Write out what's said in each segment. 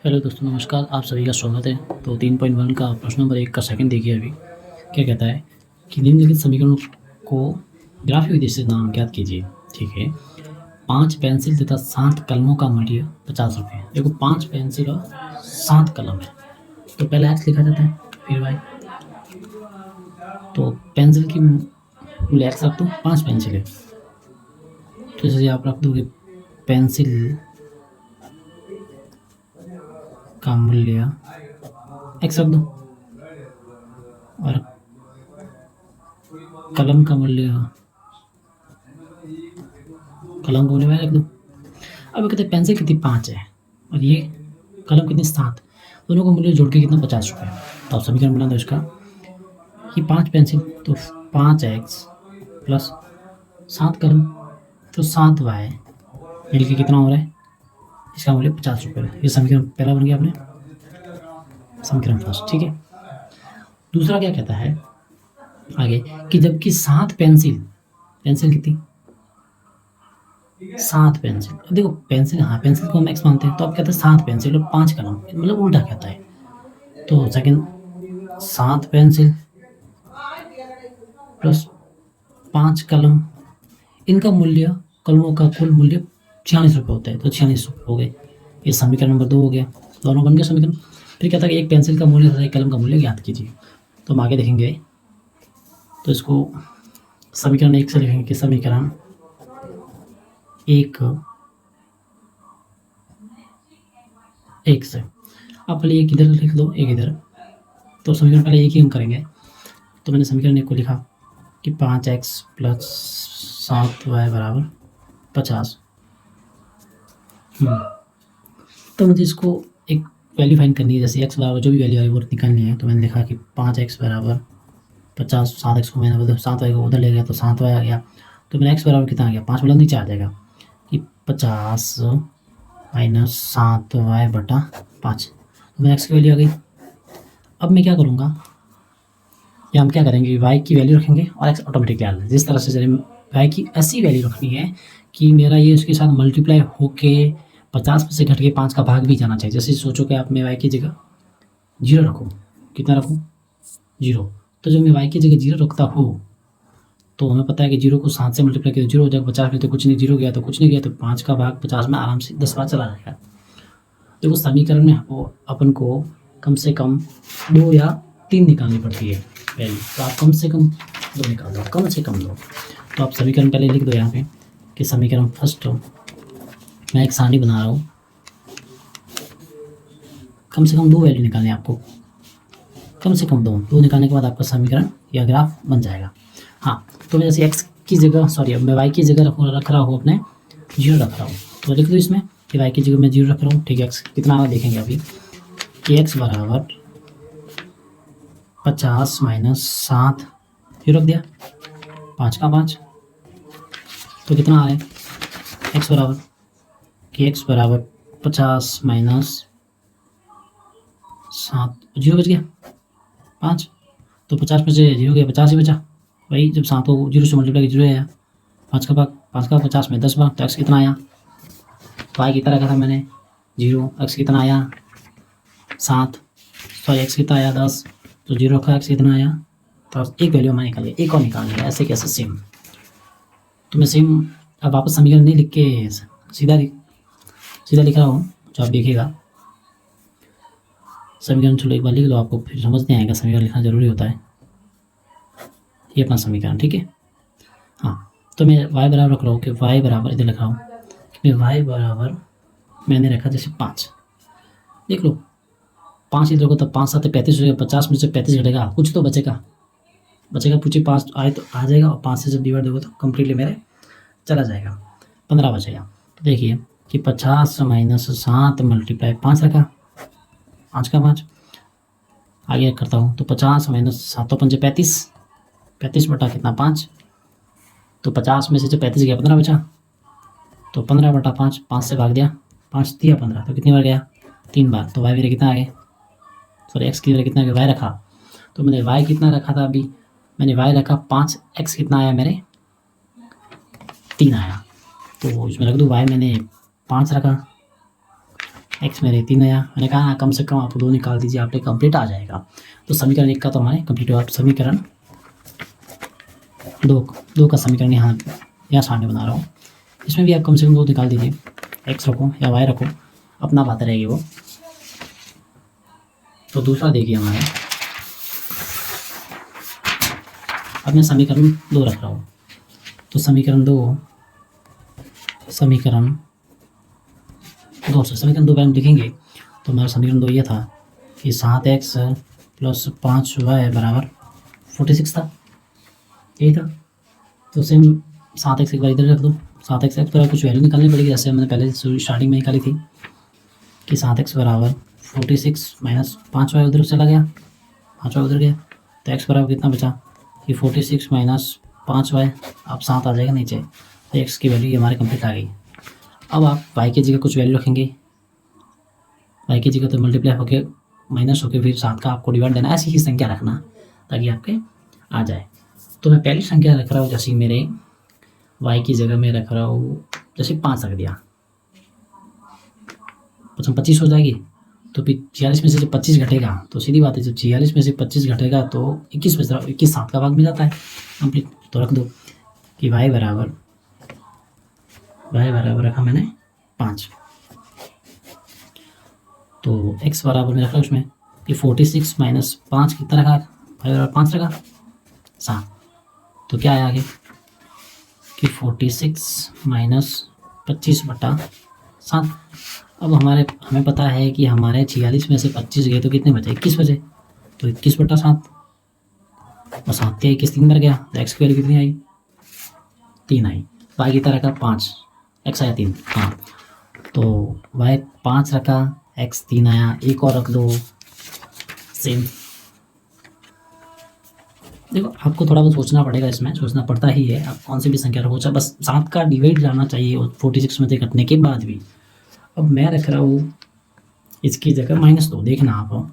Hello दोस्तों, नमस्कार। आप सभी का स्वागत है। तो 3.1 का प्रश्न नंबर 1 का सेकंड देखिए। अभी क्या कहता है कि निम्नलिखित समीकरणों को ग्राफिक विधि से नाम ज्ञात कीजिए। ठीक है। 5 पेंसिल तथा 7 कलमों का मूल्य 50 रुपये। देखो, 5 पेंसिल और 7 कलम है, तो पहले एक्स लिखा जाता है, फिर वाई। तो पेंसिल की मूल्य एक्स रख दो, 5 पेंसिल है तो जैसे आप रख दोगे पेंसिल का मूल्य एक्स रख दो, और कलम का मूल्य कलम का मूल्य वाई रख दो। अब कहते हैं पेंसिल कितनी 5 है और ये कलम कितनी 7, दोनों का मूल्य जोड़ के कितना 50 रुपये। तो आप समीकरण बना दो इसका। ये 5 पेंसिल तो 5x प्लस 7 कलम तो 7y मिल के कितना हो रहा है, इसका मूल्य 50 रुपये। ये समीकरण पहला बन गया अपने समीकरण फर्स्ट। ठीक है। दूसरा क्या कहता है आगे कि जबकि 7 पेंसिल, पेंसिल कितनी 7 पेंसिल। अब देखो पेंसिल, हाँ पेंसिल को हम एक्स मानते हैं, तो अब कहते हैं 7 पेंसिल और 5 कलम, मतलब उल्टा कहता है। तो सेकंड 7 पेंसिल प्लस 5 कलम, इनका मूल्य, कलमों का कुल मूल्य 46 रुपये होता है। तो 46 रुपये हो गए। ये समीकरण नंबर 2 हो गया, दोनों बन गए समीकरण। फिर कहता है कि एक पेंसिल का मूल्य तथा एक कलम का मूल्य ज्ञात कीजिए। तो हम आगे देखेंगे, तो इसको समीकरण 1 से लिखेंगे कि समीकरण 1 से। आप पहले एक इधर लिख दो, एक इधर। तो समीकरण पहले एक ही हम करेंगे। तो मैंने समीकरण 1 को लिखा कि 5x प्लस 7y बराबर 50। तो मुझे इसको एक वैल्यू फाइंड करनी है, जैसे x बराबर जो भी वैल्यू है वो निकालनी है। तो मैंने लिखा कि 5x बराबर 50, 7x को मैंने 7y को उधर ले गया तो 7y आ गया। तो मेरा x बराबर कितना आ गया, 5 मतलब नीचे आ जाएगा कि 50 माइनस 7y बटा 5। तो मेरा x की वैल्यू आ गई। अब मैं क्या करूँगा, या हम क्या करेंगे, y की वैल्यू रखेंगे और x ऑटोमेटिकली आ जाए। जिस तरह से y की ऐसी वैल्यू रखनी है कि मेरा ये उसके साथ मल्टीप्लाई होके 50 में से घट के 5 का भाग भी जाना चाहिए। जैसे सोचो कि आप मैं y की जगह 0 रखूँ, कितना रखूँ 0। तो जब मैं y की जगह 0 रखता हूँ तो हमें पता है कि 0 को 7 से मल्टीप्लाई किया तो 0 हो जाएगा, 50 में तो कुछ नहीं, 0 गया तो कुछ नहीं गया, तो 5 का भाग 50 में आराम से 10 बार चला जाएगा। देखो समीकरण में अपन को कम से कम 2 या 3 निकालनी पड़ती है वैल्यू, तो आप कम से कम 2 निकाल दो, कम से कम 2। तो आप समीकरण पहले लिख दो यहाँ पे कि समीकरण फर्स्ट, मैं एक सारणी बना रहा हूँ, कम से कम 2 वैल्यू निकालनी है आपको, कम से कम 2 निकालने के बाद आपका समीकरण या ग्राफ बन जाएगा। हाँ, तो मैं जैसे x की जगह, सॉरी अब मैं y की जगह रख रहा हूँ, अपने 0 रख रहा हूँ, तो लिख दो इसमें कि y की जगह मैं 0 रख रहा हूँ। ठीक है, x कितना आगे देखेंगे अभी कि x बराबर 50 माइनस 7, 0 रख दिया, 5 का 5, तो कितना आ रहा है x बराबर कि x बराबर 50 माइनस 7, 0 बच गया 5, तो 50 में से 0 गया 50 ही बचा। वही जब 7 को 0 से मल्टीप्लाई 0 आया, 5 का भाग 5 का 50 में 10 बार, तो x कितना आया, y कितना रखा था मैंने 0, x कितना आया 7, सॉरी x कितना आया 10, तो 0 रखा, x कितना आया, तो एक वैल्यू हमारे निकाल गया, एक और निकालनी है, ऐसे कैसे सेम। तो मैं सेम अब वापस समीकरण नहीं लिख के सीधा लिख रहा हूँ, जो आप देखिएगा समीकरण चलो एक बार लिख लो, आपको फिर समझ नहीं आएगा, समीकरण लिखना जरूरी होता है। ये अपना समीकरण, ठीक है। हाँ, तो मैं y बराबर रख रहा हूँ कि y बराबर, इधर लिख रहा हूँ कि y बराबर मैंने रखा जैसे 5, देख लो 5 इधर को, तब 5 7 35 हो जाएगा, 50 में से 35 घटेगा, कुछ तो बचेगा पूछिए 5 आए तो आ जाएगा, और 5 से जब डिवाइड होगा तो कम्प्लीटली मेरे चला जाएगा, 15 बचेगा। तो देखिए कि 50 माइनस 7 मल्टीप्लाई 5 रखा, 5 का 5, आगे करता हूँ तो 50 माइनस 7 पंजे 35, 35 बटा कितना 5, तो 50 में से जब 35 गया 15 बचा, तो 15 बटा 5, 5 से भाग दिया, 5 दिया 15, तो कितनी बार गया 3 बार। तो y मेरे कितना आ गया, सॉरी x की जगह कितना y रखा, तो मैंने y कितना रखा था, अभी मैंने y रखा 5, x कितना आया मेरे 3 आया, तो इसमें रख दूँ y मैंने 5 रखा, एक्स मेरे 3 आया। मैंने कहा हाँ, कम से कम आप 2 निकाल दीजिए, आपके कंप्लीट आ जाएगा। तो समीकरण 1 का तो हमारे कंप्लीट हुआ। समीकरण 2 का समीकरण यहाँ सामने बना रहा हूँ। इसमें भी आप कम से कम 2 निकाल दीजिए। एक्स रखो या वाई रखो, अपना बात रहेगी वो। तो दूसरा देखिए हमारे, अब मैं समीकरण 2 रख रहा हूँ। तो समीकरण 2 पे हम लिखेंगे। तो हमारा समीकरण 2 ये था कि 7x प्लस 5y बराबर 46 था, यही था। तो सेम 7x एक बार इधर रख दो। 7x पर कुछ वैल्यू निकालनी पड़ेगी, जैसे हमने पहले स्टार्टिंग में निकाली थी कि 7x बराबर 46 माइनस 5y उधर चला गया, 5y उधर गया, तो x बराबर कितना बचा कि 46 माइनस 5y, अब 7 आ जाएगा नीचे। तो x की वैल्यू हमारे कंप्लीट आ गई। अब आप y की जगह कुछ वैल्यू रखेंगे, y की जगह तो मल्टीप्लाई होके माइनस होके फिर 7 का आपको डिवाइड देना, ऐसी ही संख्या रखना ताकि आपके आ जाए। तो मैं पहली संख्या रख रहा हूँ, जैसे मेरे y की जगह मैं रख रहा हूँ, जैसे 5 रख दिया, 25 हो जाएगी। तो फिर 46 में से जब 25 घटेगा तो सीधी बात है, जब 46 में से 25 घटेगा तो 21 बच रहा, 21 7 का भाग में जाता है कंप्लीट। तो रख दो कि y बराबर रखा मैंने 5। तो x बराबर में रखा उसमें कि 46 माइनस 5 कितना रखा, y बराबर 5 रखा 7। तो क्या आया आगे कि 46 माइनस 25/7। अब हमें पता है कि हमारे 46 में से 25 गए तो कितने बचे, 21 बचे। तो 21/7 और 7 के 21 3 बार गया, तो x की वैल्यू कितनी आई, 3 आई। y कितना रखा 5, x आया 3। हाँ, तो y 5 रखा, x 3 आया। एक और रख दो सेम। देखो आपको थोड़ा बहुत सोचना पड़ेगा, इसमें सोचना पड़ता ही है। आप कौन सी भी संख्या रखो, चाहे बस 7 का डिवाइड जाना चाहिए 46 में से कटने के बाद भी। अब मैं रख रहा हूँ इसकी जगह -2, देखना आप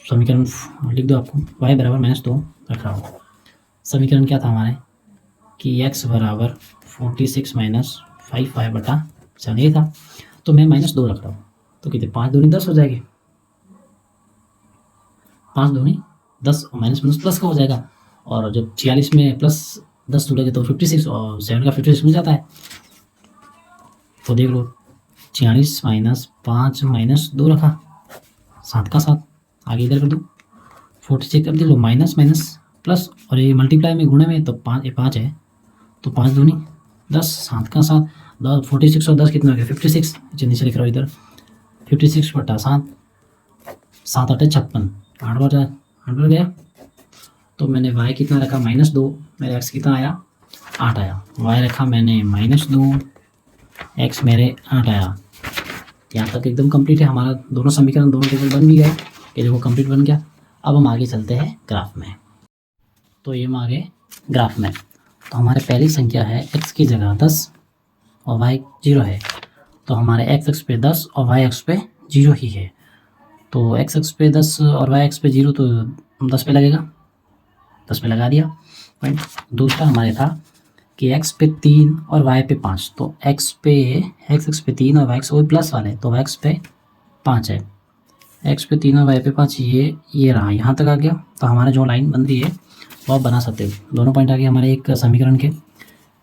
समीकरण लिख दो आपको, y बराबर -2 रख रहा हूँ। समीकरण क्या था हमारे कि x बराबर 46 माइनस 5y/7 ये था। तो मैं -2 रख रहा हूँ, तो कितने 5 दूनी 10 हो जाएगी, 5 दूनी 10 और माइनस प्लस का हो जाएगा। और जब 46 में प्लस 10 जुड़ेगा तो 56 और 7 का 56 मिल जाता है। तो देख लो 46 माइनस 5 माइनस 2 रखा, 7 का 7 आगे इधर कर दो, 46 कर लो माइनस प्लस, और ये मल्टीप्लाई में गुणे में तो 5 है, तो 5 दूनी 10, 7 का 7, 46 और 10 कितना हो गया 56। नीचे लिख रहा हूँ इधर 56/7, 7 8 56, 8 बार गया। तो मैंने y कितना रखा -2, मेरे x कितना आया 8 आया। y रखा मैंने -2, x मेरे 8 आया। यहाँ तक एकदम कंप्लीट है हमारा, दोनों समीकरण दोनों टेबल बन भी गए, ये देखो कंप्लीट बन गया। अब हम आगे चलते हैं ग्राफ में। तो ये हम आगे ग्राफ में, तो हमारे पहली संख्या है x की जगह 10 और y 0 है। तो हमारे x अक्ष पे 10 और y अक्ष पे 0 ही है। तो x अक्ष पे 10 और y अक्ष पे 0, तो 10 पे लगेगा, 10 पे लगा दिया पॉइंट। दूसरा हमारे था कि x पे 3 और y पे 5, तो x अक्ष पे 3 और y अक्ष प्लस वाले, तो y अक्ष पे 5 है, x पे 3 और y पे 5, ये रहा, यहाँ तक आ गया। तो हमारा जो लाइन बन रही है वो आप बना सकते हो। दोनों पॉइंट आ गए हमारे एक समीकरण के।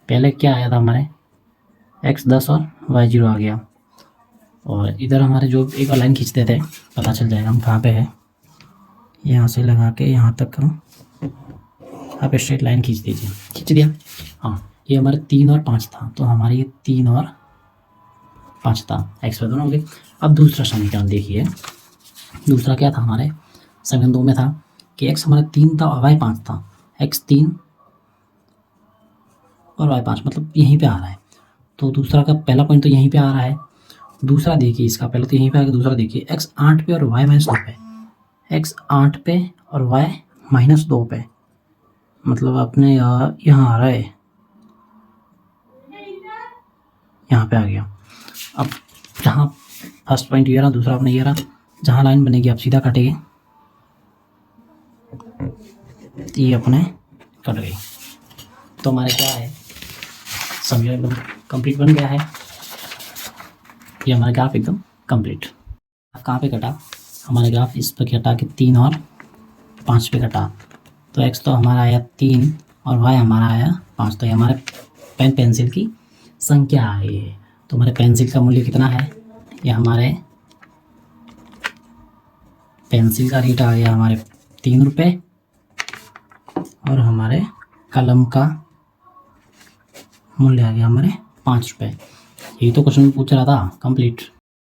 पहले क्या आया था हमारे x 10 और y 0 आ गया, और इधर हमारे जो एक बार लाइन खींचते थे पता चल जाएगा हम कहाँ पे है। यहाँ से लगा के यहाँ तक आप स्ट्रेट लाइन खींच दीजिए, खींच दिया। हाँ, ये हमारे 3 और 5 था, तो हमारे ये 3 और 5 था, x पे दोनों हो गए। अब दूसरा समीकरण देखिए, दूसरा क्या था हमारे समीकरण 2 में था कि x हमारा 3 था और y 5 था, x 3 और y 5, मतलब यहीं पे आ रहा है। तो दूसरा का पहला पॉइंट तो यहीं पे आ रहा है। दूसरा देखिए इसका, पहले तो यहीं पे आएगा, दूसरा देखिए x 8 पे और y -2 पे, x 8 पे और y -2 पे, मतलब अपने यहाँ आ रहा है, यहाँ पे आ गया। अब जहाँ फर्स्ट पॉइंट ये रहा, दूसरा अपने ये रहा, जहाँ लाइन बनेगी आप सीधा काटेंगे, ये अपने कट गई। तो हमारे क्या है, समीकरण कंप्लीट बन गया है। ये हमारा ग्राफ एकदम कंप्लीट। कहाँ पे कटा? हमारा ग्राफ इस पर कटा कि 3 और 5 पे कटा। तो एक्स तो हमारा आया 3 और वाई हमारा आया 5। तो ये हमारे पेंसिल की संख्या आ गई है। तो हमारे पेंसिल का मूल्य कितना है? ये हमारे पेंसिल का रेट आ गया हमारे 3 रुपये और हमारे कलम का मूल्य आ गया हमारे 5 रुपये। यही तो क्वेश्चन पूछ रहा था। कंप्लीट।